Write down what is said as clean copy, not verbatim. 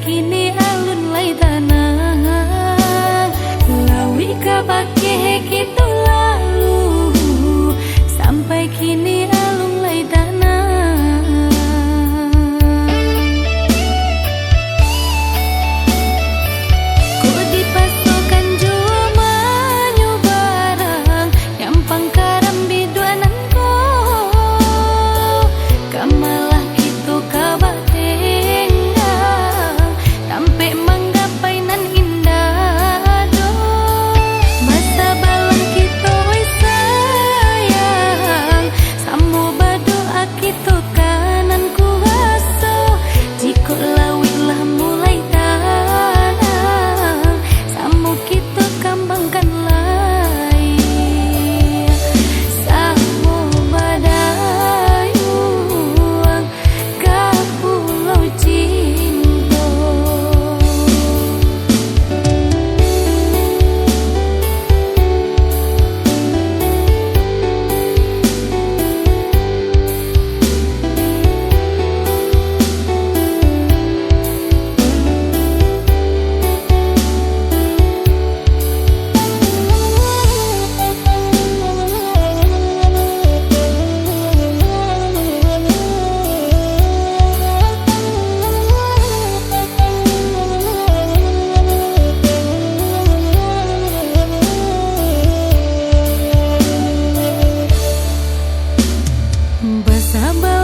kini alun lai tanah lawi ka pakai gitu lalu sampai kini alun lai tanah ku dipasukan jua manyu barang yang pangkaram biduanan ko kamalah itu kabar sampai menggapai nan indah do masa balang kita oi sayang samu berdoa kita kanan kuasa jika lawit lah mulai tanah samu kita kembangkan lai samu badayuang ke pulau cinta. Bersama